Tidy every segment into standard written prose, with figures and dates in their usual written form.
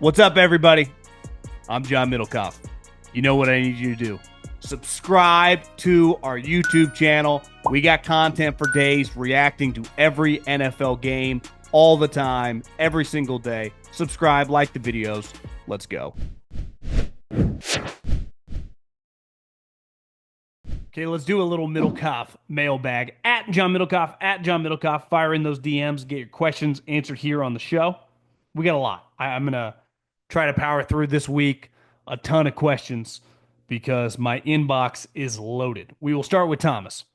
What's up, everybody? I'm John Middlekauff. You know what I need you to do. Subscribe to our YouTube channel. We got content for days reacting to every NFL game all the time, every single day. Subscribe, like the videos. Let's go. Okay, let's do a little Middlekauff mailbag. At John Middlekauff, fire in those DMs, get your questions answered here on the show. We got a lot. I'm going to try to power through this week. A ton of questions because my inbox is loaded. We will start with Thomas.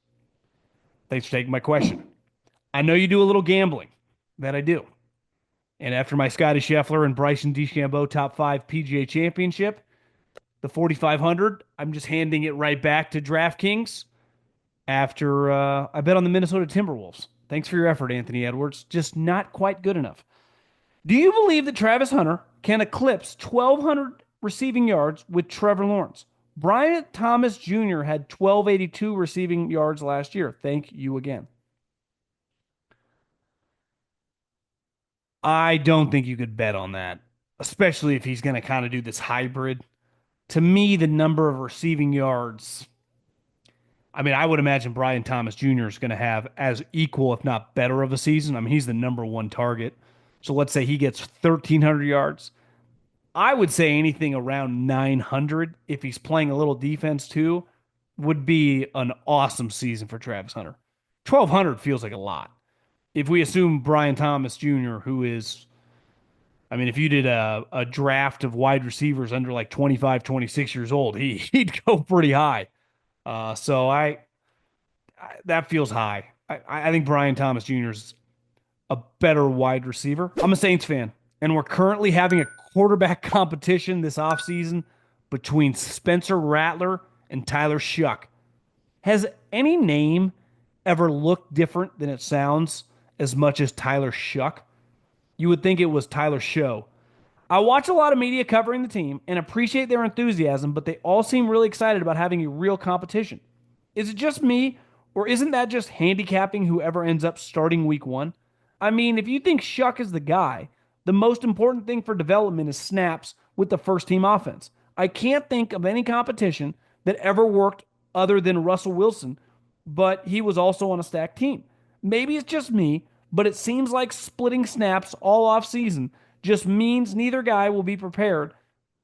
Thanks for taking my question. I know you do a little gambling. That I do. And after my Scotty Scheffler and Bryson DeChambeau top 5 PGA championship, the 4,500, I'm just handing it right back to DraftKings after I bet on the Minnesota Timberwolves. Thanks for your effort, Anthony Edwards. Just not quite good enough. Do you believe that Travis Hunter can eclipse 1,200 receiving yards with Trevor Lawrence? Bryant Thomas Jr. had 1,282 receiving yards last year. Thank you again. I don't think you could bet on that, especially if he's going to kind of do this hybrid. To me, the number of receiving yards, I mean, I would imagine Brian Thomas Jr. is going to have as equal, if not better, of a season. I mean, he's the number one target. So let's say he gets 1,300 yards. I would say anything around 900, if he's playing a little defense too, would be an awesome season for Travis Hunter. 1,200 feels like a lot. If we assume Brian Thomas Jr., who is, I mean, if you did a draft of wide receivers under like 25, 26 years old, he'd go pretty high. So that feels high. I think Brian Thomas Jr. is a better wide receiver. I'm a Saints fan, and we're currently having a quarterback competition this offseason between Spencer Rattler and Tyler Shough. Has any name ever looked different than it sounds as much as Tyler Shough? You would think it was Tyler Shough. I watch a lot of media covering the team and appreciate their enthusiasm, but they all seem really excited about having a real competition. Is it just me, or isn't that just handicapping whoever ends up starting week one? I mean, if you think Shough is the guy, the most important thing for development is snaps with the first team offense. I can't think of any competition that ever worked other than Russell Wilson, but he was also on a stacked team. Maybe it's just me, but it seems like splitting snaps all off season just means neither guy will be prepared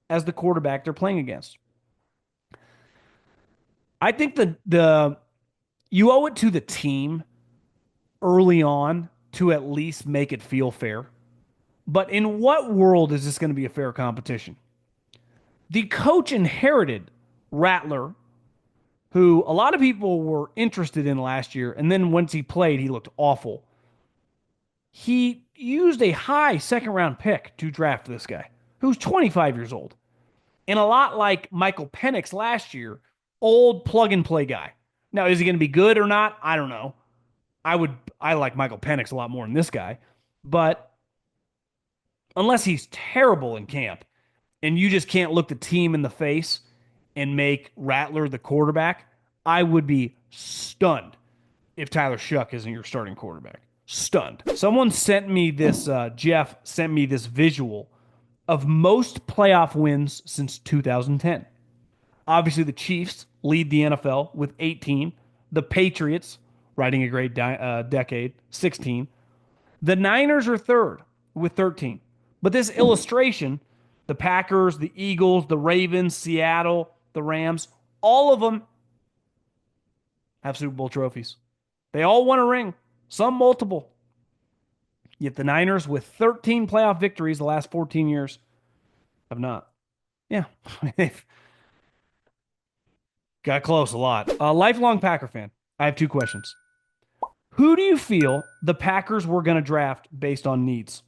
as the quarterback they're playing against. I think the you owe it to the team early on to at least make it feel fair. But in what world is this going to be a fair competition? The coach inherited Rattler, who a lot of people were interested in last year, and then once he played, he looked awful. He used a high second-round pick to draft this guy, who's 25 years old. And a lot like Michael Penix last year, old plug-and-play guy. Now, is he going to be good or not? I don't know. I like Michael Penix a lot more than this guy. But unless he's terrible in camp, and you just can't look the team in the face and make Rattler the quarterback, I would be stunned if Tyler Shough isn't your starting quarterback. Stunned. Someone sent me this, Jeff sent me this visual of most playoff wins since 2010. Obviously, the Chiefs lead the NFL with 18. The Patriots, riding a great decade, 16. The Niners are third with 13. But this illustration, the Packers, the Eagles, the Ravens, Seattle, the Rams, all of them have Super Bowl trophies. They all won a ring, some multiple. Yet the Niners, with 13 playoff victories the last 14 years, have not. Yeah, they've got close a lot. A lifelong Packer fan. I have two questions. Who do you feel the Packers were going to draft based on needs?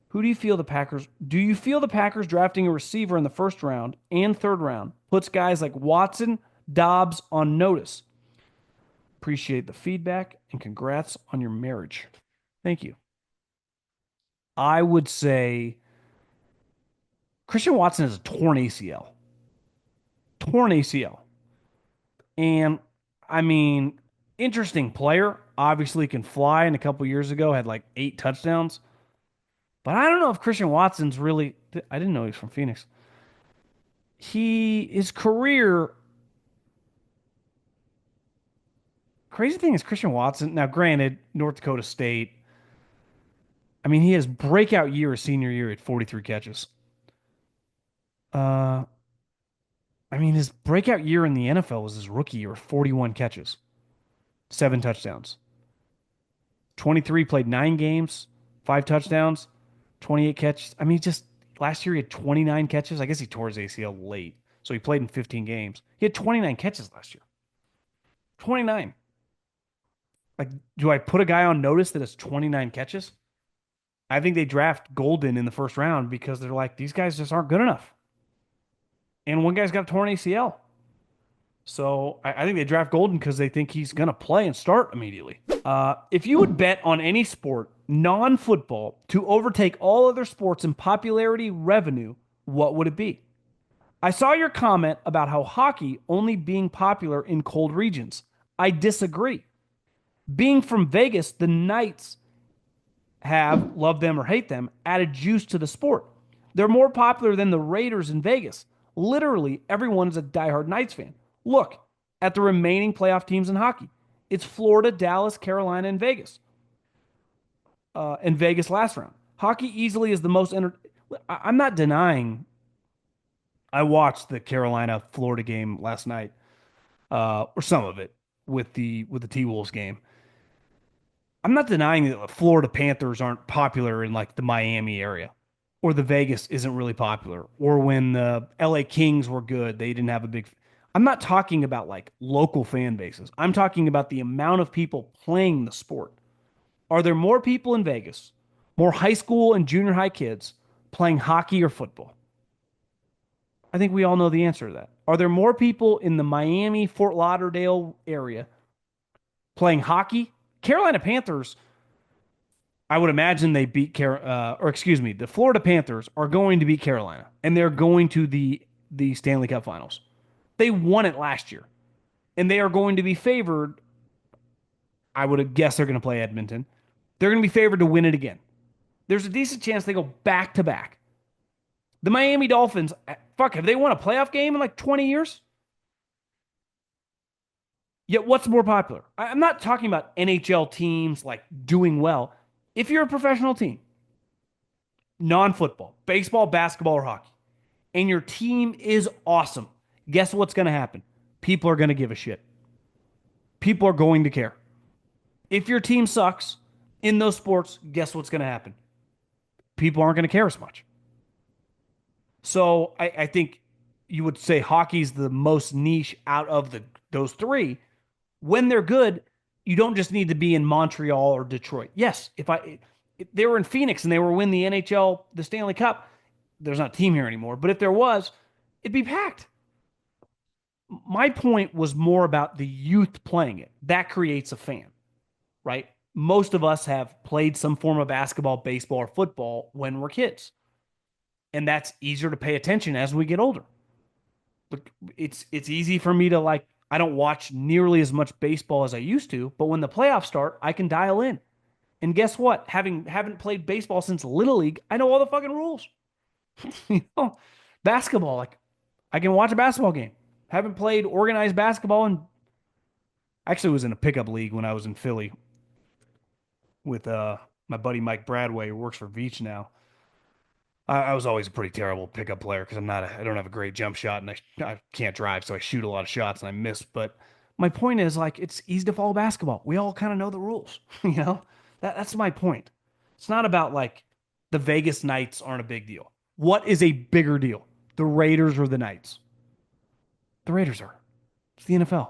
Who do you feel the Packers? Do you feel the Packers drafting a receiver in the first round and third round puts guys like Watson, Dobbs on notice? Appreciate the feedback and congrats on your marriage. Thank you. I would say Christian Watson has a torn ACL. Torn ACL. And I mean, interesting player. Obviously can fly, and a couple years ago had like 8 touchdowns. But I don't know if Christian Watson's really I didn't know he was from Phoenix. His career. Crazy thing is Christian Watson. Now, granted, North Dakota State. I mean, he has breakout year his senior year at 43 catches. Uh, I mean, his breakout year in the NFL was his rookie year, 41 catches, 7 touchdowns. 23 played 9 games, 5 touchdowns, 28 catches. I mean, just last year he had 29 catches. I guess he tore his ACL late, so he played in 15 games. He had 29 catches last year. 29. Like, do I put a guy on notice that has 29 catches? I think they draft Golden in the first round because they're like, these guys just aren't good enough. And one guy's got a torn ACL. So I think they draft Golden because they think he's going to play and start immediately. If you would bet on any sport, non football, to overtake all other sports in popularity revenue, what would it be? I saw your comment about how hockey only being popular in cold regions. I disagree. Being from Vegas, the Knights have, love them or hate them, added juice to the sport. They're more popular than the Raiders in Vegas. Literally, everyone's a diehard Knights fan. Look at the remaining playoff teams in hockey. It's Florida, Dallas, Carolina, and Vegas. And Vegas last round. Hockey easily is the most. I'm not denying. I watched the Carolina Florida game last night, or some of it with the T Wolves game. I'm not denying that the Florida Panthers aren't popular in like the Miami area, or the Vegas isn't really popular, or when the LA Kings were good, they didn't have a big. I'm not talking about like local fan bases. I'm talking about the amount of people playing the sport. Are there more people in Vegas, more high school and junior high kids playing hockey or football? I think we all know the answer to that. Are there more people in the Miami, Fort Lauderdale area playing hockey? Carolina Panthers, I would imagine they beat or excuse me, the Florida Panthers are going to beat Carolina, and they're going to the Stanley Cup Finals. They won it last year, and they are going to be favored. I would guess they're going to play Edmonton. They're going to be favored to win it again. There's a decent chance they go back to back. The Miami Dolphins, fuck, have they won a playoff game in like 20 years? Yet what's more popular? I'm not talking about NHL teams like doing well. If you're a professional team, non football, baseball, basketball, or hockey, and your team is awesome, guess what's going to happen? People are going to give a shit. People are going to care. If your team sucks in those sports, guess what's going to happen? People aren't going to care as much. So I think you would say hockey's the most niche out of those three. When they're good, you don't just need to be in Montreal or Detroit. Yes, if they were in Phoenix and they were win the NHL, the Stanley Cup, there's not a team here anymore. But if there was, it'd be packed. My point was more about the youth playing it. That creates a fan, right? Most of us have played some form of basketball, baseball, or football when we're kids. And that's easier to pay attention as we get older. But it's easy for me to like I don't watch nearly as much baseball as I used to, but when the playoffs start, I can dial in. And guess what? Haven't played baseball since Little League, I know all the fucking rules. you know, basketball, like I can watch a basketball game. Haven't played organized basketball and actually was in a pickup league when I was in Philly with my buddy Mike Bradway, who works for Veach now. I was always a pretty terrible pickup player because I don't have a great jump shot and I can't drive, so I shoot a lot of shots and I miss. But my point is like it's easy to follow basketball. We all kind of know the rules, you know. That's my point. It's not about like the Vegas Knights aren't a big deal. What is a bigger deal, the Raiders or the Knights? The Raiders are. It's the NFL.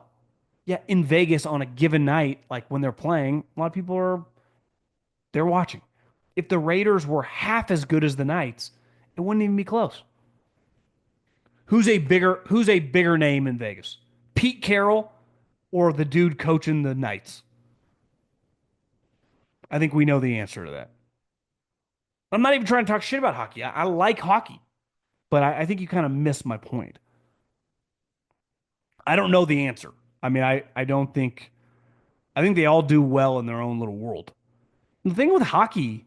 Yeah, in Vegas on a given night, like when they're playing, a lot of people are they're watching. If the Raiders were half as good as the Knights, it wouldn't even be close. Who's a bigger name in Vegas? Pete Carroll or the dude coaching the Knights? I think we know the answer to that. I'm not even trying to talk shit about hockey. I like hockey, but I think you kind of missed my point. I don't know the answer. I mean, I don't think I think they all do well in their own little world. The thing with hockey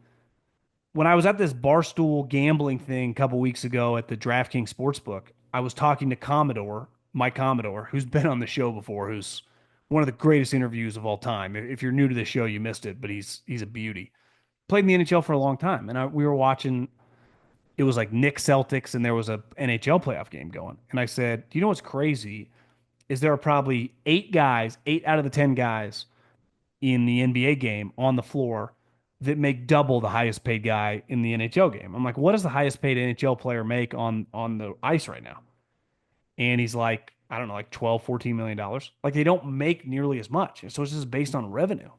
when I was at this Barstool gambling thing a couple weeks ago at the DraftKings Sportsbook, I was talking to Mike Commodore, who's been on the show before, who's one of the greatest interviews of all time. If you're new to this show, you missed it, but he's a beauty. Played in the NHL for a long time, and we were watching. It was like Knicks Celtics, and there was a NHL playoff game going. And I said, "Do you know what's crazy? Is there are probably 8 guys, 8 out of the 10 guys in the NBA game on the floor that make double the highest paid guy in the NHL game." I'm like, what does the highest paid NHL player make on the ice right now? And he's like, I don't know, like 12, $14 million. Like they don't make nearly as much. So it's just based on revenue.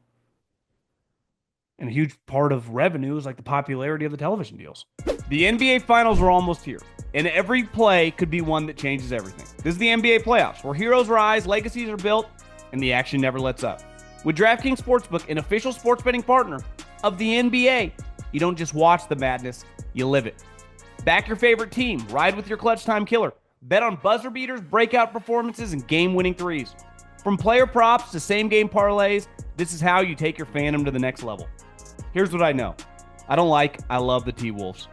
And a huge part of revenue is like the popularity of the television deals. The NBA Finals are almost here, and every play could be one that changes everything. This is the NBA playoffs, where heroes rise, legacies are built, and the action never lets up. With DraftKings Sportsbook, an official sports betting partner of the NBA, you don't just watch the madness, you live it. Back your favorite team, ride with your clutch time killer, bet on buzzer beaters, breakout performances, and game-winning threes. From player props to same-game parlays, this is how you take your fandom to the next level. Here's what I know. I love the T-Wolves.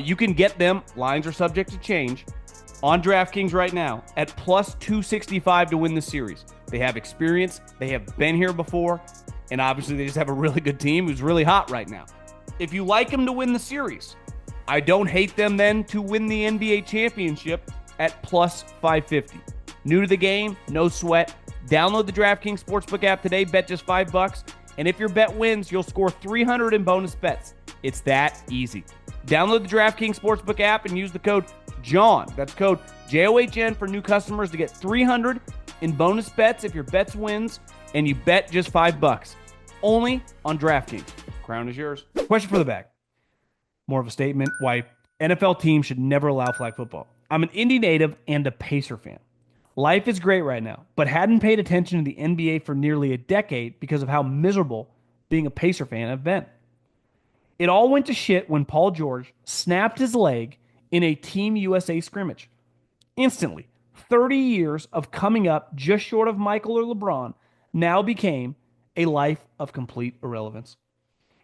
You can get them, lines are subject to change, on DraftKings right now at plus 265 to win the series. They have experience, they have been here before, and obviously they just have a really good team who's really hot right now. If you like them to win the series, I don't hate them then to win the NBA championship at plus 550. New to the game, no sweat. Download the DraftKings Sportsbook app today, bet just $5, and if your bet wins, you'll score $300 in bonus bets. It's that easy. Download the DraftKings Sportsbook app and use the code JOHN. That's code JOHN for new customers to get $300 in bonus bets if your bets wins and you bet just $5. Only on DraftKings. Crown is yours. Question for the bag. More of a statement why NFL teams should never allow flag football. I'm an Indy native and a Pacer fan. Life is great right now, but hadn't paid attention to the NBA for nearly a decade because of how miserable being a Pacer fan have been. It all went to shit when Paul George snapped his leg in a Team USA scrimmage. Instantly, 30 years of coming up just short of Michael or LeBron now became a life of complete irrelevance.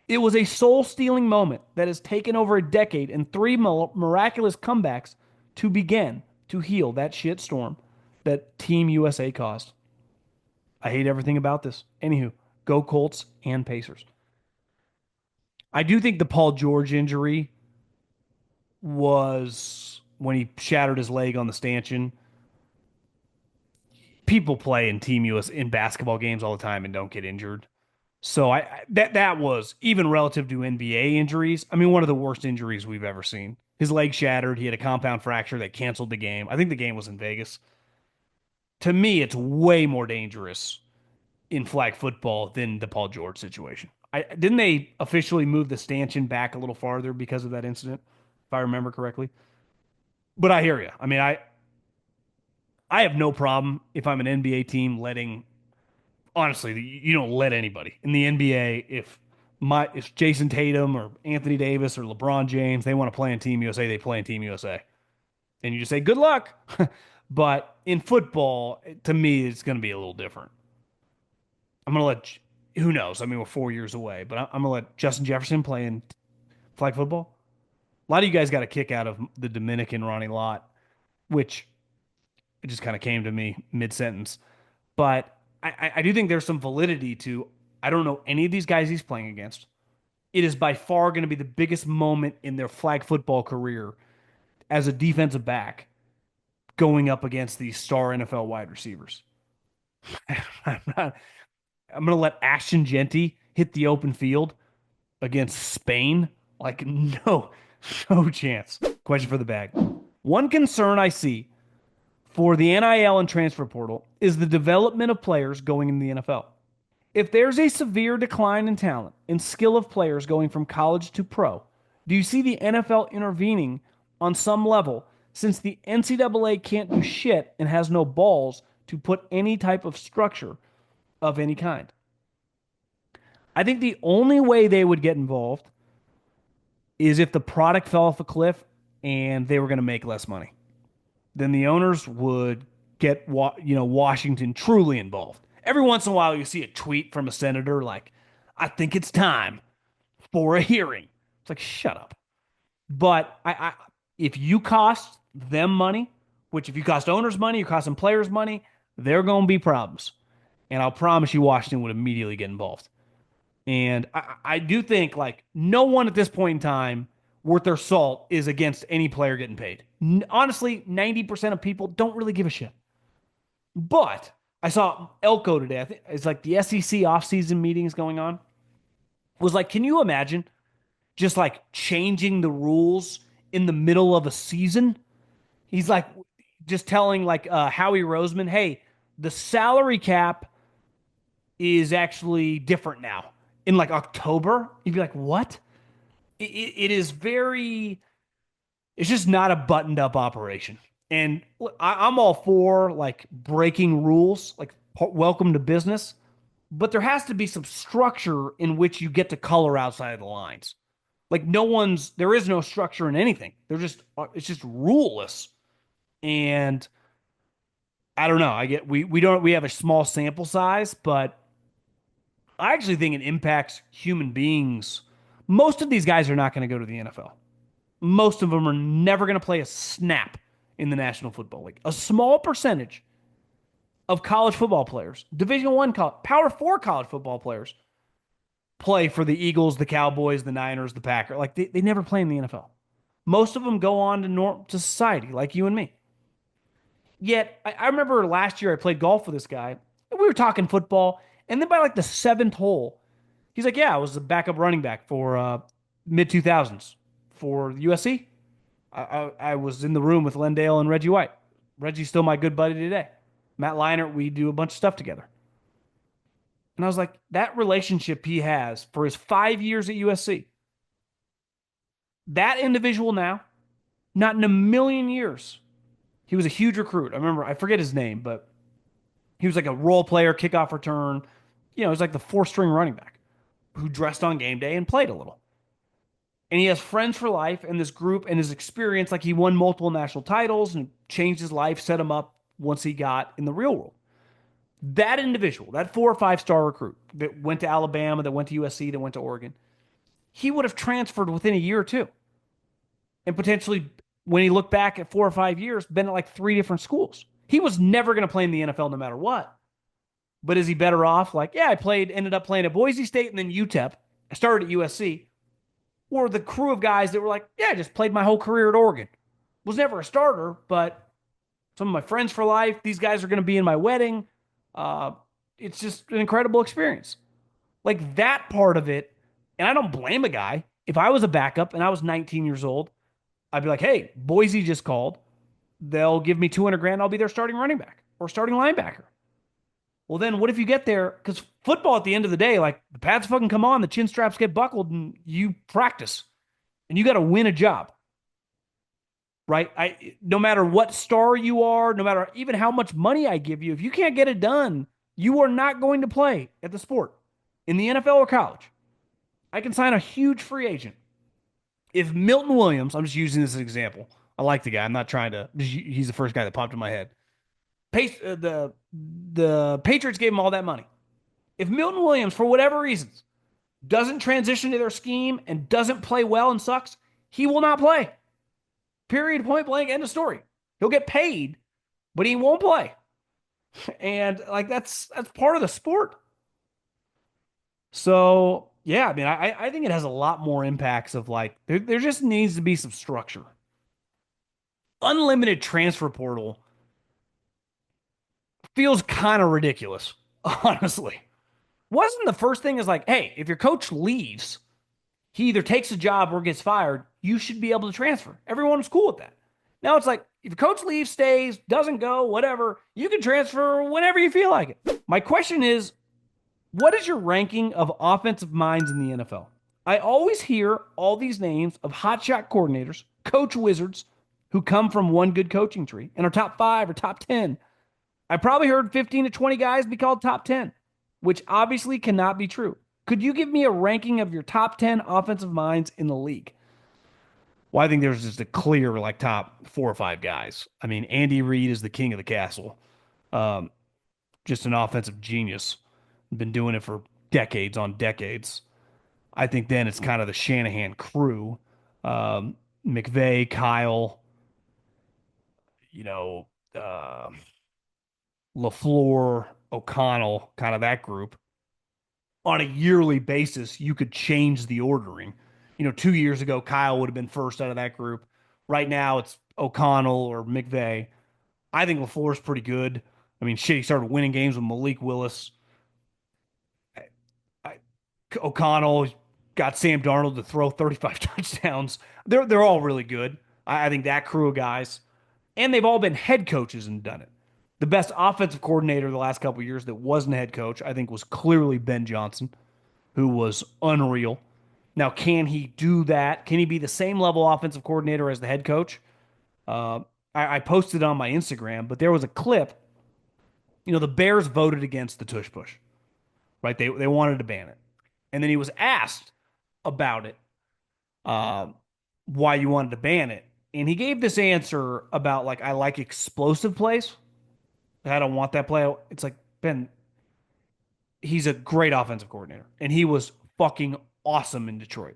It was a soul-stealing moment that has taken over a decade and 3 miraculous comebacks to begin to heal that shitstorm that Team USA caused. I hate everything about this. Anywho, go Colts and Pacers. I do think the Paul George injury was when he shattered his leg on the stanchion. People play in Team US in basketball games all the time and don't get injured. So that was even relative to NBA injuries. I mean, one of the worst injuries we've ever seen. His leg shattered. He had a compound fracture that canceled the game. I think the game was in Vegas. To me, it's way more dangerous in flag football than the Paul George situation. Didn't they officially move the stanchion back a little farther because of that incident, if I remember correctly? But I hear you. I mean, I have no problem if I'm an NBA team letting. Honestly, you don't let anybody in the NBA if Jason Tatum or Anthony Davis or LeBron James they want to play in Team USA, they play in Team USA, and you just say good luck. But in football, to me, it's going to be a little different. I'm going to let, who knows? I mean, we're 4 years away, but I'm going to let Justin Jefferson play in flag football. A lot of you guys got a kick out of the Dominican Ronnie Lott, which it just kind of came to me mid-sentence. But I do think there's some validity to, I don't know any of these guys he's playing against. It is by far going to be the biggest moment in their flag football career as a defensive back going up against these star NFL wide receivers. I'm going to let Ashton Genty hit the open field against Spain. Like, no chance. Question for the bag. One concern I see for the NIL and transfer portal is the development of players going in the NFL. If there's a severe decline in talent and skill of players going from college to pro, do you see the NFL intervening on some level since the NCAA can't do shit and has no balls to put any type of structure of any kind? I think the only way they would get involved is if the product fell off a cliff and they were going to make less money. Then the owners would get Washington truly involved. Every once in a while you see a tweet from a senator like, I think it's time for a hearing. It's like, shut up. But if you cost them money, which if you cost owners money, you cost them players money, there are going to be problems. And I'll promise you, Washington would immediately get involved. And I do think like no one at this point in time worth their salt is against any player getting paid. Honestly, 90% of people don't really give a shit. But I saw Elko today. I think it's like the SEC offseason meetings going on. Was like, can you imagine just like changing the rules in the middle of a season? He's like just telling like Howie Roseman, hey, the salary cap is actually different now in like October. You'd be like, what? It is very, it's just not a buttoned up operation. And I'm all for like breaking rules, like welcome to business, but there has to be some structure in which you get to color outside of the lines. Like there is no structure in anything. It's just ruleless. And I don't know. We have a small sample size, but I actually think it impacts human beings. Most of these guys are not going to go to the NFL. Most of them are never going to play a snap in the National Football League. A small percentage of college football players, Division One, Power Four college football players, play for the Eagles, the Cowboys, the Niners, the Packers. Like they never play in the NFL. Most of them go on to society, like you and me. Yet I remember last year I played golf with this guy, and we were talking football, and then by like the seventh hole, he's like, "Yeah, I was the backup running back for mid 2000s for USC. I was in the room with Lendale and Reggie White. Reggie's still my good buddy today. Matt Leinart, we do a bunch of stuff together." And I was like, that relationship he has for his 5 years at USC, that individual now, not in a million years. He was a huge recruit. I remember, I forget his name, but he was like a role player, kickoff return. He was like the fourth string running back who dressed on game day and played a little. And he has friends for life and this group and his experience. Like he won multiple national titles and changed his life, set him up once he got in the real world. That individual, that 4 or 5 star recruit that went to Alabama, that went to USC, that went to Oregon, he would have transferred within a year or two. And potentially, when he looked back at 4 or 5 years, been at like 3 different schools. He was never going to play in the NFL no matter what. But is he better off? Like, yeah, ended up playing at Boise State and then UTEP. I started at USC. Or the crew of guys that were like, yeah, I just played my whole career at Oregon. Was never a starter, but some of my friends for life. These guys are going to be in my wedding. Uh, it's just an incredible experience. Like that part of it, and I don't blame a guy. If I was a backup and I was 19 years old, I'd be like, hey, Boise just called. They'll give me 200 grand. I'll be their starting running back or starting linebacker. Well, then what if you get there? Because football at the end of the day, like the pads fucking come on, the chin straps get buckled, and you practice and you got to win a job, right? No matter what star you are, no matter even how much money I give you, if you can't get it done, you are not going to play at the sport in the NFL or college. I can sign a huge free agent. If Milton Williams, I'm just using this as an example. I like the guy. I'm not trying to. He's the first guy that popped in my head. The Patriots gave him all that money. If Milton Williams, for whatever reasons, doesn't transition to their scheme and doesn't play well and sucks, he will not play. Period. Point blank. End of story. He'll get paid, but he won't play. And like that's part of the sport. So yeah, I mean, I think it has a lot more impacts of like there just needs to be some structure. Unlimited transfer portal feels kind of ridiculous, honestly. Wasn't the first thing is like, hey, if your coach leaves, he either takes a job or gets fired, you should be able to transfer. Everyone was cool with that. Now it's like, if your coach leaves, stays, doesn't go, whatever, you can transfer whenever you feel like it. My question is, what is your ranking of offensive minds in the NFL? I always hear all these names of hotshot coordinators, coach wizards, who come from one good coaching tree and are top 5 or top 10. I probably heard 15 to 20 guys be called top 10, which obviously cannot be true. Could you give me a ranking of your top 10 offensive minds in the league? Well, I think there's just a clear like top 4 or 5 guys. I mean, Andy Reid is the king of the castle. Um, just an offensive genius. Been doing it for decades on decades. I think then it's kind of the Shanahan crew, McVay, Kyle, you know, uh, LaFleur, O'Connell, kind of that group. On a yearly basis, you could change the ordering. 2 years ago, Kyle would have been first out of that group. Right now, it's O'Connell or McVay. I think LaFleur's pretty good. I mean, shit, he started winning games with Malik Willis. I, O'Connell got Sam Darnold to throw 35 touchdowns. They're all really good. I think that crew of guys, and they've all been head coaches and done it. The best offensive coordinator the last couple of years that wasn't a head coach, I think, was clearly Ben Johnson, who was unreal. Now, can he do that? Can he be the same level offensive coordinator as the head coach? Uh, I posted on my Instagram, but there was a clip. The Bears voted against the tush push, right? They wanted to ban it, and then he was asked about it, uh, why you wanted to ban it, and he gave this answer about like I like explosive plays. I don't want that play. It's like Ben, he's a great offensive coordinator, and he was fucking awesome in Detroit.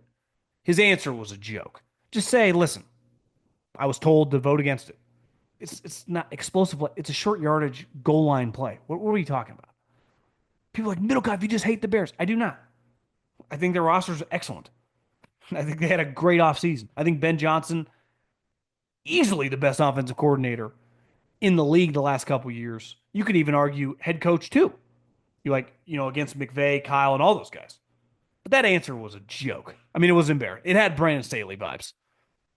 His answer was a joke. Just say, listen, I was told to vote against it. It's not explosive play. It's a short yardage goal line play. What are we talking about? People are like Middlekauff, you just hate the Bears. I do not. I think their roster's excellent. I think they had a great offseason. I think Ben Johnson, easily the best offensive coordinator in the league the last couple years. You could even argue head coach too. You like, against McVay, Kyle, and all those guys. But that answer was a joke. I mean, it was embarrassing. It had Brandon Staley vibes.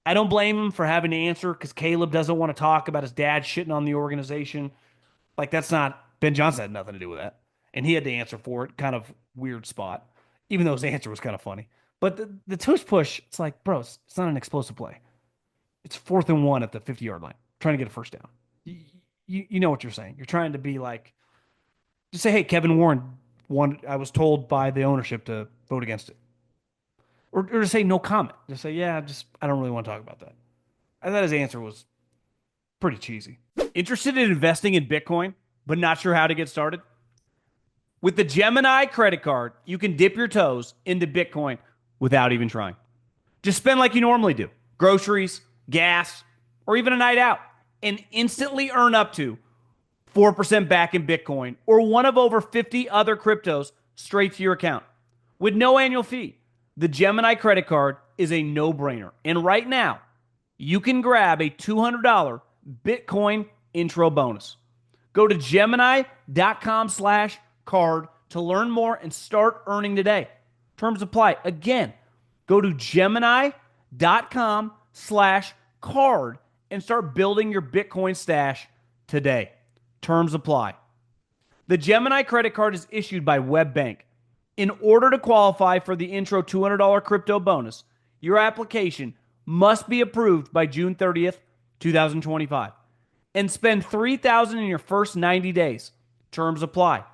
I don't blame him for having to answer because Caleb doesn't want to talk about his dad shitting on the organization. Like, that's not, Ben Johnson had nothing to do with that. And he had to answer for it. Kind of weird spot, even though his answer was kind of funny. But the tush push, it's like, bro, it's not an explosive play. It's 4th and 1 at the 50-yard line, trying to get a first down. You know what you're saying. You're trying to be like, just say, hey, Kevin Warren won. I was told by the ownership to vote against it. Or to say no comment. Just say, yeah, I don't really want to talk about that. I thought his answer was pretty cheesy. Interested in investing in Bitcoin, but not sure how to get started? With the Gemini credit card, you can dip your toes into Bitcoin without even trying. Just spend like you normally do: groceries, gas, or even a night out, and instantly earn up to 4% back in Bitcoin or one of over 50 other cryptos straight to your account with no annual fee. The Gemini credit card is a no-brainer. And right now, you can grab a $200 Bitcoin intro bonus. Go to Gemini.com/card to learn more and start earning today. Terms apply. Again, go to Gemini.com/card and start building your Bitcoin stash today. Terms apply. The Gemini credit card is issued by WebBank. In order to qualify for the intro $200 crypto bonus, your application must be approved by June 30th, 2025, and spend $3,000 in your first 90 days. Terms apply.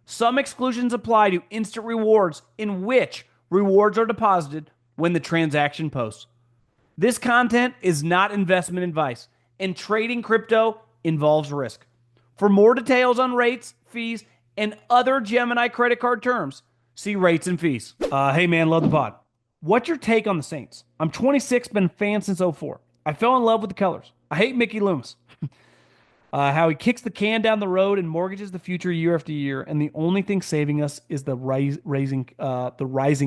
Some exclusions apply to instant rewards, in which rewards are deposited when the transaction posts. This content is not investment advice, and trading crypto involves risk. For more details on rates, fees, and other Gemini credit card terms, see rates and fees. Hey man, love the pod. What's your take on the Saints? I'm 26, been a fan since '04. I fell in love with the colors. I hate Mickey Loomis. How he kicks the can down the road and mortgages the future year after year, and the only thing saving us is the rising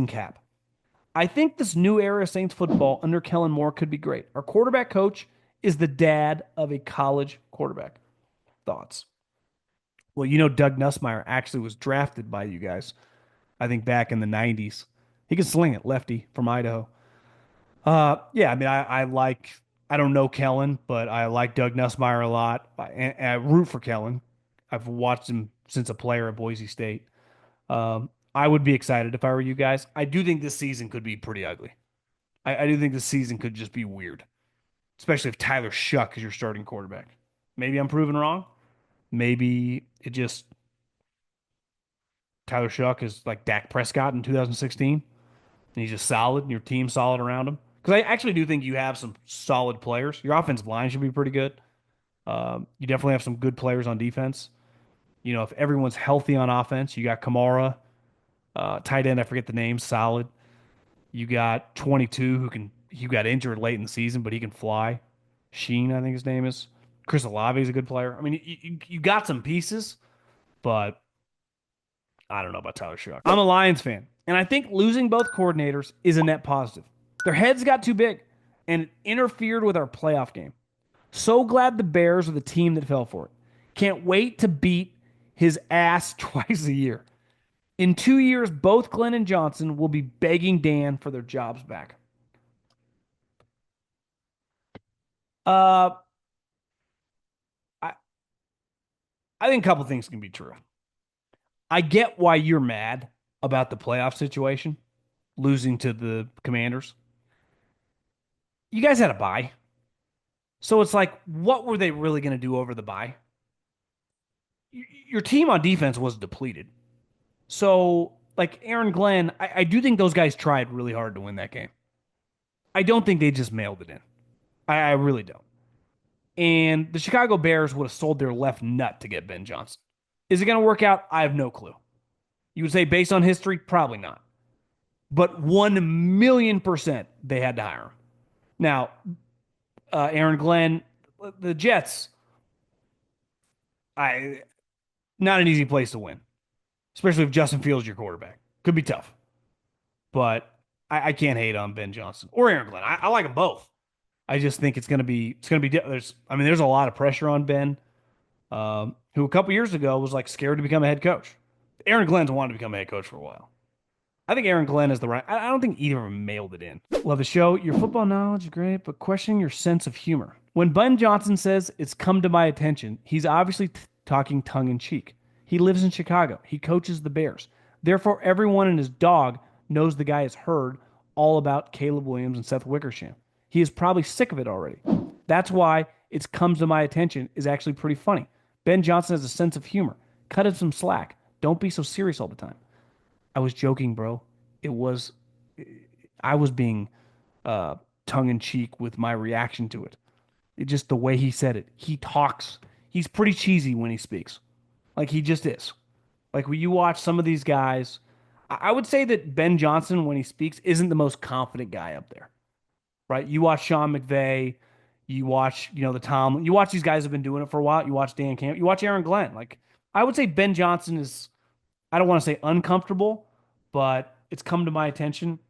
cap. I think this new era of Saints football under Kellen Moore could be great. Our quarterback coach is the dad of a college quarterback. Thoughts? Well, Doug Nussmeier actually was drafted by you guys, I think back in the 90s. He can sling it, lefty from Idaho. Yeah, I mean, I don't know Kellen, but I like Doug Nussmeier a lot. And I root for Kellen. I've watched him since a player at Boise State. I would be excited if I were you guys. I do think this season could be pretty ugly. I do think this season could just be weird, especially if Tyler Shough is your starting quarterback. Maybe I'm proven wrong. Maybe it just Tyler Shough is like Dak Prescott in 2016, and he's just solid, and your team's solid around him. Because I actually do think you have some solid players. Your offensive line should be pretty good. You definitely have some good players on defense. If everyone's healthy on offense, you got Kamara, tight end. I forget the name. Solid. You got 22 who got injured late in the season, but he can fly. Sheen, I think his name is. Chris Olave is a good player. I mean, you got some pieces, but I don't know about Tyler Shough. I'm a Lions fan, and I think losing both coordinators is a net positive. Their heads got too big, and it interfered with our playoff game. So glad the Bears are the team that fell for it. Can't wait to beat his ass twice a year. In 2 years, both Glenn and Johnson will be begging Dan for their jobs back. Uh, I, I think a couple things can be true. I get why you're mad about the playoff situation, losing to the Commanders. You guys had a bye. So it's like, what were they really going to do over the bye? Your team on defense was depleted. So, like Aaron Glenn, I do think those guys tried really hard to win that game. I don't think they just mailed it in. I really don't. And the Chicago Bears would have sold their left nut to get Ben Johnson. Is it going to work out? I have no clue. You would say based on history, probably not. But 1,000,000% they had to hire him. Now, Aaron Glenn, the Jets, I not an easy place to win, especially if Justin Fields is your quarterback. Could be tough, but I can't hate on Ben Johnson or Aaron Glenn. I like them both. I just think it's gonna be there's a lot of pressure on Ben, who a couple years ago was like scared to become a head coach. Aaron Glenn's wanted to become a head coach for a while. I think Aaron Glenn is the right. I don't think either of them mailed it in. Love the show. Your football knowledge is great, but questioning your sense of humor. When Ben Johnson says it's come to my attention, he's obviously talking tongue in cheek. He lives in Chicago. He coaches the Bears. Therefore, everyone and his dog knows the guy has heard all about Caleb Williams and Seth Wickersham. He is probably sick of it already. That's why it's comes to my attention is actually pretty funny. Ben Johnson has a sense of humor. Cut him some slack. Don't be so serious all the time. I was joking, bro. It was I was being tongue in cheek with my reaction to it. It just the way he said it. He talks. He's pretty cheesy when he speaks. Like he just is. Like when you watch some of these guys, I would say that Ben Johnson when he speaks isn't the most confident guy up there. Right? You watch Sean McVay, you watch, the Tom, you watch these guys have been doing it for a while. You watch Dan Campbell, you watch Aaron Glenn. Like I would say Ben Johnson is I don't want to say uncomfortable, but it's come to my attention.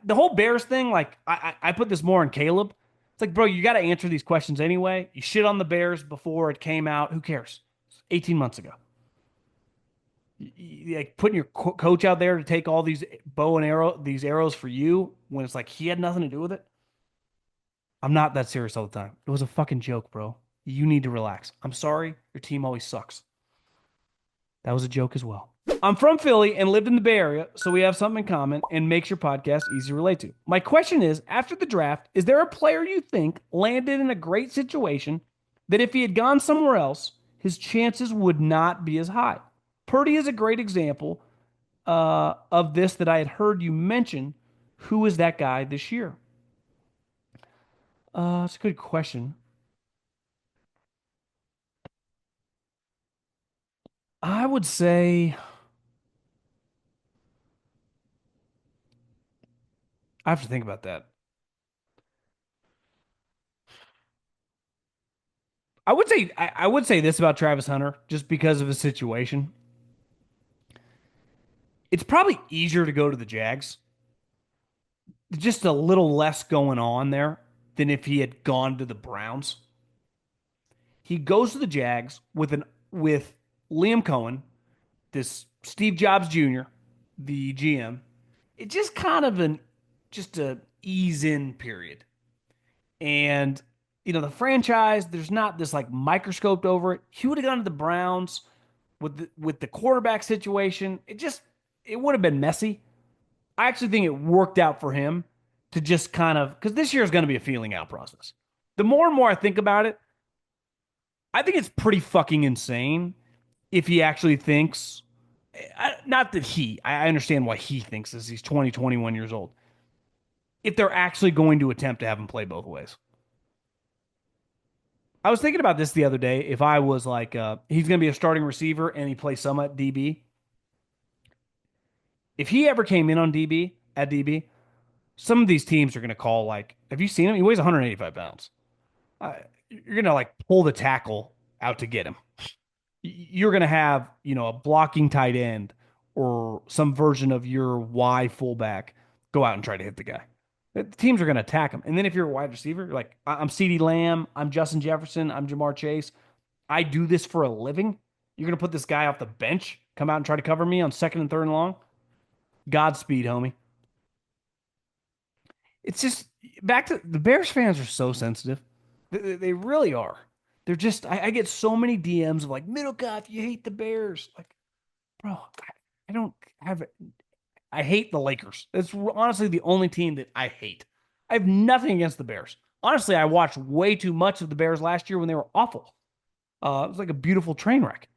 The whole Bears thing, like I put this more on Caleb. It's like, bro, you got to answer these questions anyway. You shit on the Bears before it came out. Who cares? 18 months ago. Like putting your coach out there to take all these these arrows for you when it's like he had nothing to do with it. I'm not that serious all the time. It was a fucking joke, bro. You need to relax. I'm sorry. Your team always sucks. That was a joke as well. I'm from Philly and lived in the Bay Area, so we have something in common and makes your podcast easy to relate to. My question is, after the draft, is there a player you think landed in a great situation that if he had gone somewhere else, his chances would not be as high? Purdy is a great example of this that I had heard you mention. Who is that guy this year? That's a good question. I would say I have to think about that. I would say this about Travis Hunter just because of his situation. It's probably easier to go to the Jags. Just a little less going on there than if he had gone to the Browns. He goes to the Jags with Liam Cohen, this Steve Jobs Jr., the GM. It's just kind of just a ease in period. And the franchise, there's not this like microscoped over it. He would have gone to the Browns with the quarterback situation. It would have been messy. I actually think it worked out for him to just kind of because this year is going to be a feeling out process. The more and more I think about it, I think it's pretty fucking insane if he actually thinks. Not that I understand why he thinks this. He's 20, 21 years old. If they're actually going to attempt to have him play both ways. I was thinking about this the other day. If I was like, he's going to be a starting receiver and he plays some at DB. If he ever came in on DB, at DB. Some of these teams are going to call like, have you seen him? He weighs 185 pounds. You're going to like pull the tackle out to get him. You're going to have, a blocking tight end or some version of your Y fullback go out and try to hit the guy. The teams are going to attack him. And then if you're a wide receiver, you're like, I'm CeeDee Lamb, I'm Justin Jefferson, I'm Jamar Chase. I do this for a living. You're going to put this guy off the bench, come out and try to cover me on second and third and long? Godspeed, homie. It's just back to the Bears fans are so sensitive. They really are. They're just, I get so many DMs of like, Middlekauff, you hate the Bears. Like, bro, I don't have it. I hate the Lakers. It's honestly the only team that I hate. I have nothing against the Bears. Honestly, I watched way too much of the Bears last year when they were awful. It was like a beautiful train wreck.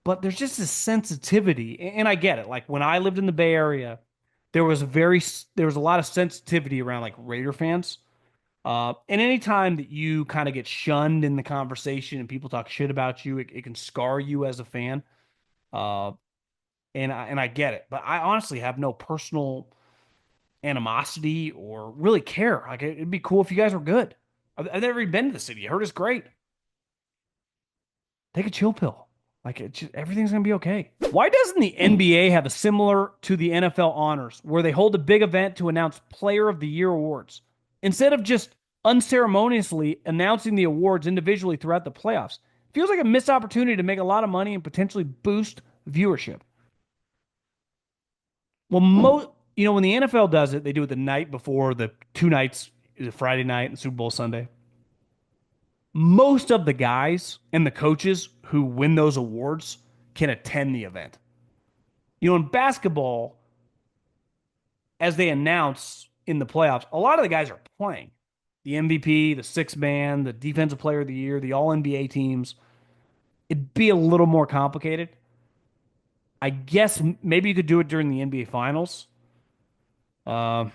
But there's just this sensitivity, and I get it. Like when I lived in the Bay Area, there was a lot of sensitivity around like Raider fans. And anytime that you kind of get shunned in the conversation and people talk shit about you, it can scar you as a fan. Uh, and I get it, but I honestly have no personal animosity or really care. Like it'd be cool if you guys were good. I've never even been to the city. I heard it's great. Take a chill pill. Like everything's gonna be okay. Why doesn't the NBA have a similar to the NFL honors, where they hold a big event to announce Player of the Year awards instead of just unceremoniously announcing the awards individually throughout the playoffs? Feels like a missed opportunity to make a lot of money and potentially boost viewership. Well, when the NFL does it, they do it the night before the two nights, the Friday night and Super Bowl Sunday. Most of the guys and the coaches who win those awards can attend the event. In basketball, as they announce in the playoffs, a lot of the guys are playing. The MVP, the sixth man, the defensive player of the year, the all NBA teams. It'd be a little more complicated. I guess maybe you could do it during the NBA finals. Uh,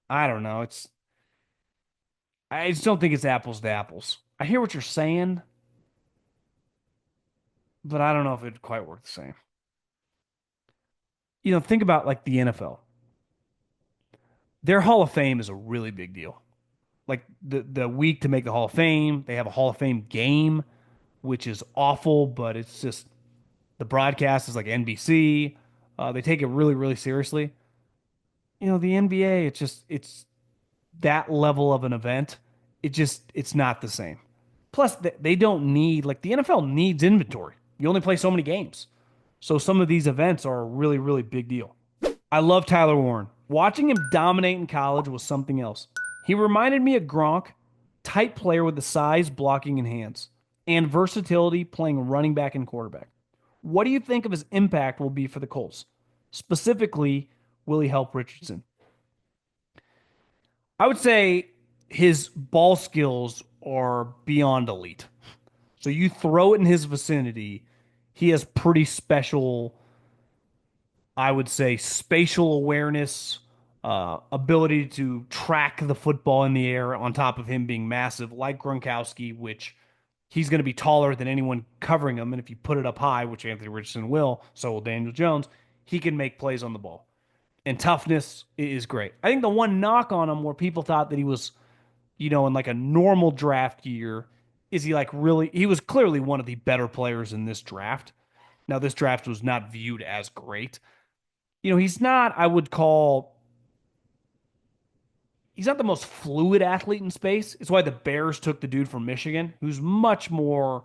I don't know. I just don't think it's apples to apples. I hear what you're saying, but I don't know if it'd quite work the same. Think about like the NFL. Their Hall of Fame is a really big deal. Like the week to make the Hall of Fame, they have a Hall of Fame game, which is awful, but it's just the broadcast is like NBC. They take it really, really seriously. The NBA, it's that level of an event. It's not the same. Plus, they don't need like the NFL needs inventory. You only play so many games, so some of these events are a really, really big deal. I love Tyler Warren. Watching him dominate in college was something else. He reminded me of Gronk, type player with the size, blocking, and hands, and versatility playing running back and quarterback. What do you think of his impact will be for the Colts? Specifically, will he help Richardson? I would say his ball skills are beyond elite. So you throw it in his vicinity, he has pretty special, I would say, spatial awareness, ability to track the football in the air on top of him being massive, like Gronkowski, which he's going to be taller than anyone covering him. And if you put it up high, which Anthony Richardson will, so will Daniel Jones, he can make plays on the ball. And toughness is great. I think the one knock on him where people thought that he was, in like a normal draft year, is he like really, he was clearly one of the better players in this draft. Now, this draft was not viewed as great. He's not, I would call, he's not the most fluid athlete in space. It's why the Bears took the dude from Michigan, who's much more,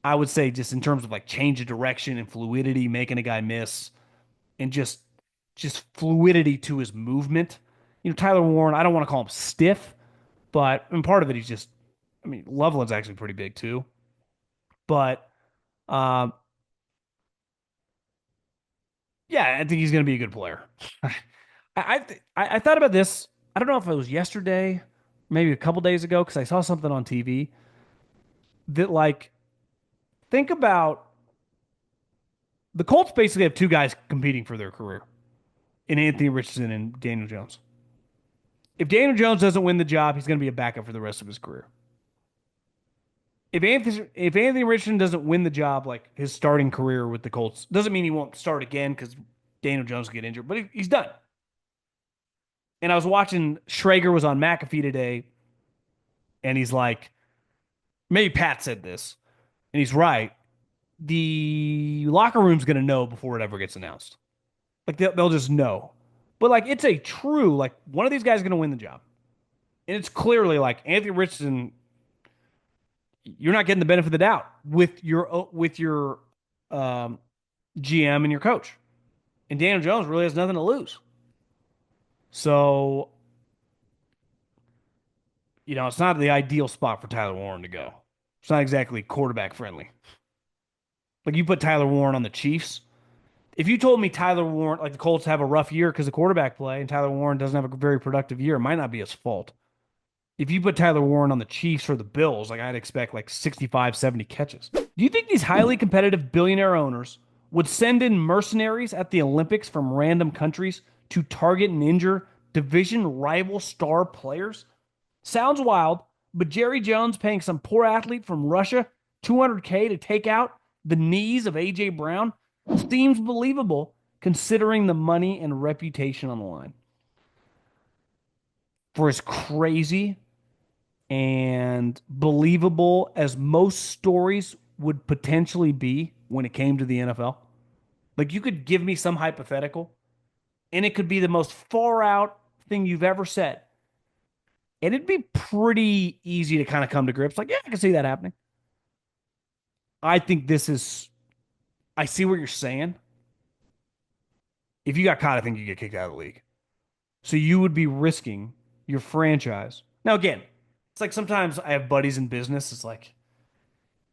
I would say, just in terms of like change of direction and fluidity, making a guy miss, and just fluidity to his movement. Tyler Warren, I don't want to call him stiff, but and part of it he's just, I mean, Loveland's actually pretty big too. But um, yeah, I think he's going to be a good player. I thought about this. I don't know if it was yesterday, maybe a couple days ago, because I saw something on TV that like think about the Colts basically have two guys competing for their career in Anthony Richardson and Daniel Jones. If Daniel Jones doesn't win the job, he's going to be a backup for the rest of his career. If Anthony Richardson doesn't win the job, like his starting career with the Colts, doesn't mean he won't start again because Daniel Jones will get injured, but he's done. And I was watching Schrager was on McAfee today, and he's like, maybe Pat said this, and he's right. The locker room's going to know before it ever gets announced. Like they'll just know. But like it's a true like one of these guys is going to win the job, and it's clearly like Anthony Richardson. You're not getting the benefit of the doubt with your um, GM and your coach, and Daniel Jones really has nothing to lose. So it's not the ideal spot for Tyler Warren to go. It's not exactly quarterback friendly. Like you put Tyler Warren on the Chiefs. If you told me Tyler Warren, like the Colts have a rough year because of quarterback play, and Tyler Warren doesn't have a very productive year, it might not be his fault. If you put Tyler Warren on the Chiefs or the Bills, like I'd expect like 65, 70 catches. Do you think these highly competitive billionaire owners would send in mercenaries at the Olympics from random countries to target and injure division rival star players? Sounds wild, but Jerry Jones paying some poor athlete from Russia $200K to take out the knees of A.J. Brown seems believable considering the money and reputation on the line. For as crazy and believable as most stories would potentially be when it came to the NFL, like you could give me some hypothetical and it could be the most far out thing you've ever said. And it'd be pretty easy to kind of come to grips. Like, yeah, I can see that happening. I think I see what you're saying. If you got caught, I think you get kicked out of the league. So you would be risking your franchise. Now, again, it's like sometimes I have buddies in business. It's like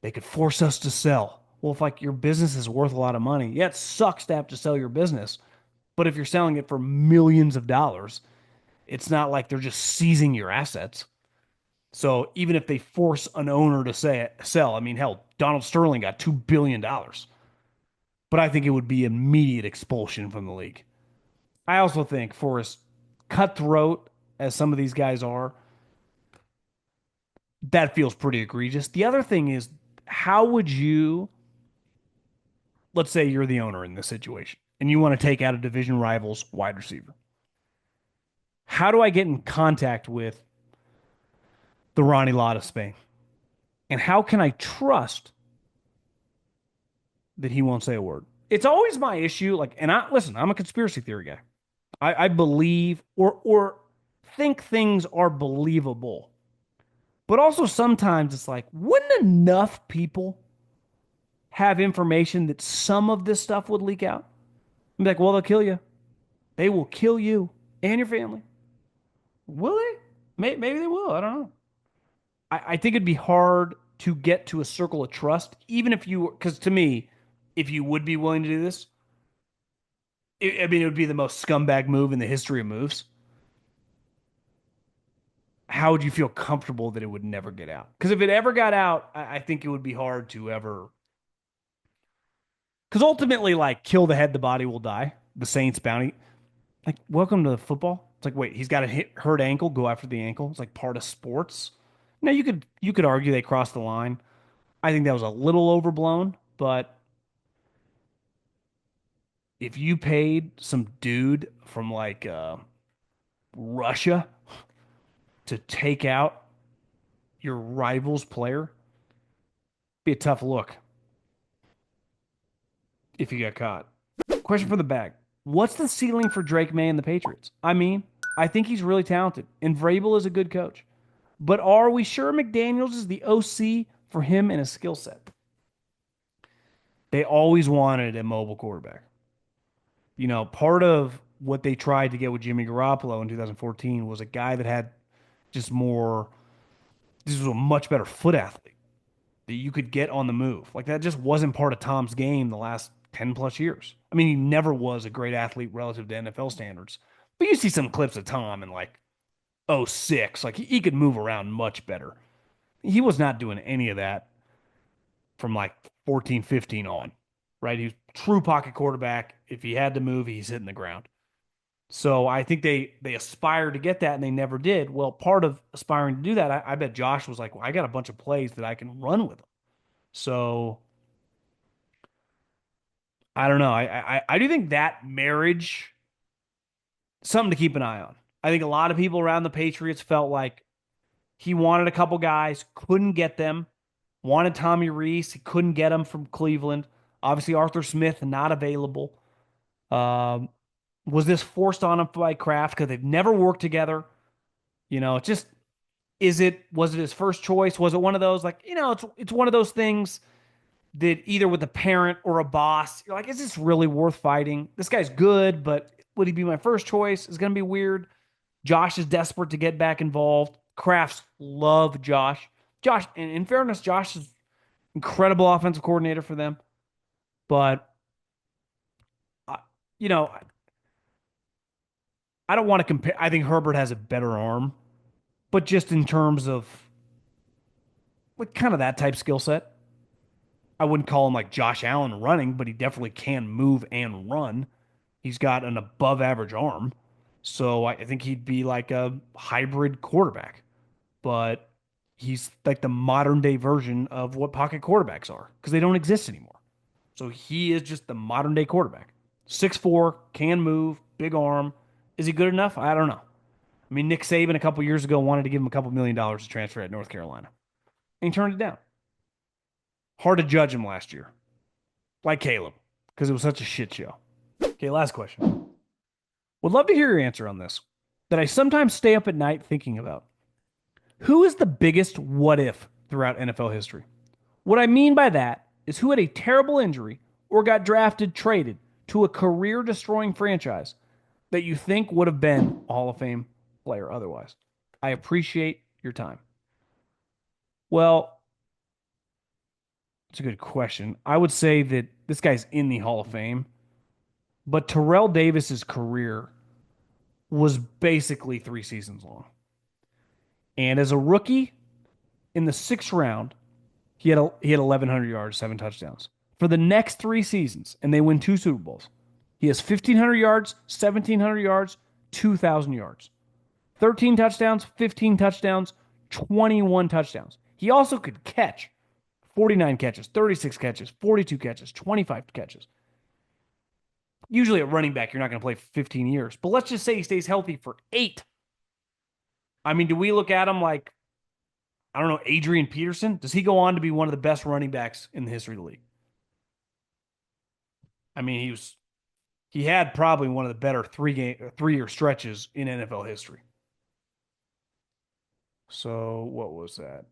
they could force us to sell. Well, if like your business is worth a lot of money, yeah, it sucks to have to sell your business. But if you're selling it for millions of dollars, it's not like they're just seizing your assets. So even if they force an owner to sell, I mean, hell, Donald Sterling got $2 billion. But I think it would be immediate expulsion from the league. I also think for as cutthroat as some of these guys are, that feels pretty egregious. The other thing is, how would you, let's say you're the owner in this situation and you want to take out a division rival's wide receiver. How do I get in contact with the Ronnie Lott of Spain? And how can I trust that he won't say a word? It's always my issue. Like, and listen, I'm a conspiracy theory guy. I believe or think things are believable. But also sometimes it's like, wouldn't enough people have information that some of this stuff would leak out? I'm like, well, they'll kill you. They will kill you and your family. Will they? Maybe they will. I don't know. I think it'd be hard to get to a circle of trust, even if you, because to me, if you would be willing to do this, I mean, it would be the most scumbag move in the history of moves. How would you feel comfortable that it would never get out? Because if it ever got out, I think it would be hard to ever. Because ultimately, like, kill the head, the body will die. The Saints bounty. Like, welcome to football. It's like, wait, he's got a hurt ankle. Go after the ankle. It's like part of sports. Now you could argue they crossed the line. I think that was a little overblown, but if you paid some dude from like Russia to take out your rival's player, be a tough look if you got caught. Question for the bag. What's the ceiling for Drake Maye and the Patriots? I mean, I think he's really talented, and Vrabel is a good coach. But are we sure McDaniels is the OC for him and his skill set? They always wanted a mobile quarterback. Part of what they tried to get with Jimmy Garoppolo in 2014 was a guy that had just more, this was a much better foot athlete that you could get on the move. Like that just wasn't part of Tom's game the last 10 plus years. I mean, he never was a great athlete relative to NFL standards. But you see some clips of Tom in like '06. Like he could move around much better. He was not doing any of that from like 14, 15 on, right? He was true pocket quarterback. If he had to move, he's hitting the ground. So I think they aspired to get that and they never did. Well, part of aspiring to do that, I bet Josh was like, well, I got a bunch of plays that I can run with them. So I don't know. I do think that marriage, something to keep an eye on. I think a lot of people around the Patriots felt like he wanted a couple guys, couldn't get them. Wanted Tommy Reese, he couldn't get him from Cleveland. Obviously, Arthur Smith not available. Um, was this forced on him by Kraft because they've never worked together? It's just was it his first choice? Was it one of those like it's one of those things that either with a parent or a boss, you're like, is this really worth fighting? This guy's good, but would he be my first choice? It's gonna be weird. Josh is desperate to get back involved. Crafts love Josh. Josh, in fairness, Josh is incredible offensive coordinator for them. But uh, you know, I don't want to compare. I think Herbert has a better arm, but just in terms of like kind of that type skill set, I wouldn't call him like Josh Allen running, but he definitely can move and run. He's got an above average arm. So I think he'd be like a hybrid quarterback, but he's like the modern day version of what pocket quarterbacks are because they don't exist anymore. So he is just the modern day quarterback. 6'4", can move, big arm. Is he good enough? I don't know. I mean, Nick Saban a couple years ago wanted to give him a couple $1 million to transfer at North Carolina, and he turned it down. Hard to judge him last year, like Caleb, because it was such a shit show. Okay, last question. Would love to hear your answer on this that I sometimes stay up at night thinking about. Who is the biggest what if throughout NFL history? What I mean by that is who had a terrible injury or got drafted, traded to a career destroying franchise that you think would have been a Hall of Fame player otherwise. I appreciate your time. Well, it's a good question. I would say that this guy's in the Hall of Fame, but Terrell Davis's career was basically 3 seasons long. And as a rookie in the sixth round, he had 1,100 yards, 7 touchdowns. For the next 3 seasons, and they win 2 Super Bowls, he has 1,500 yards, 1,700 yards, 2,000 yards, 13 touchdowns, 15 touchdowns, 21 touchdowns. He also could catch 49 catches, 36 catches, 42 catches, 25 catches. Usually at running back, you're not going to play for 15 years, but let's just say he stays healthy for 8. I mean, do we look at him like, I don't know, Adrian Peterson? Does he go on to be one of the best running backs in the history of the league? I mean, he had probably one of the better 3 year stretches in NFL history. So what was that?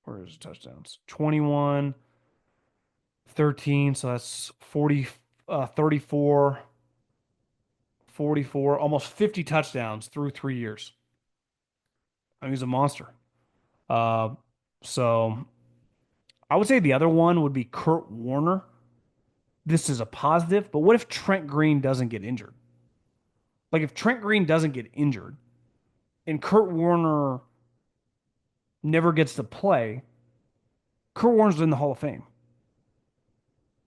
Where is the touchdowns? 21, 13. So that's 40, 34, 44, almost 50 touchdowns through 3 years. I mean, he's a monster. Uh, so I would say the other one would be Kurt Warner. This is a positive, but what if Trent Green doesn't get injured? Like if Trent Green doesn't get injured and Kurt Warner never gets to play, Kurt Warner's in the Hall of Fame.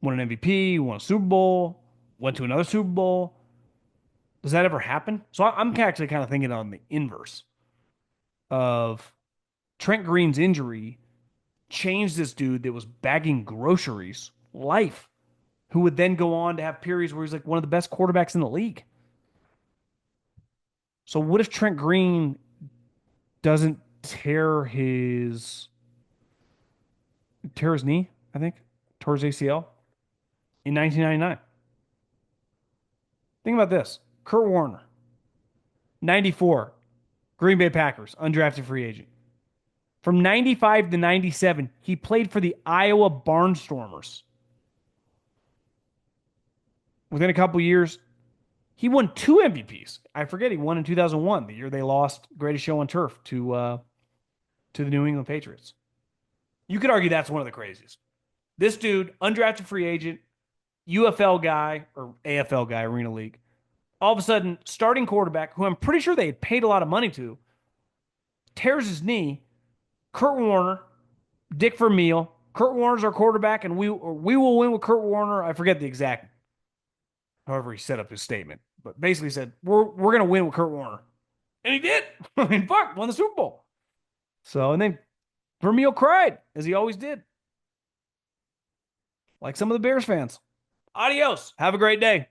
Won an MVP, won a Super Bowl, went to another Super Bowl. Does that ever happen? So I'm actually kind of thinking on the inverse of Trent Green's injury changed this dude that was bagging groceries life, who would then go on to have periods where he's like one of the best quarterbacks in the league. So what if Trent Green doesn't tear his knee, I think, tore his ACL in 1999? Think about this. Kurt Warner, 94, Green Bay Packers, undrafted free agent. From 95 to 97, he played for the Iowa Barnstormers. Within a couple years, he won 2 MVPs. I forget he won in 2001, the year they lost Greatest Show on Turf to the New England Patriots. You could argue that's one of the craziest. This dude, undrafted free agent, UFL guy or AFL guy, Arena League, all of a sudden starting quarterback, who I'm pretty sure they had paid a lot of money to, tears his knee. Kurt Warner, Dick Vermeil. Kurt Warner's our quarterback, and we will win with Kurt Warner. I forget the exact, however he set up his statement, but basically said we're gonna win with Kurt Warner, and he did. I mean, fuck, won the Super Bowl. So and then Vermeil cried as he always did, like some of the Bears fans. Adios. Have a great day.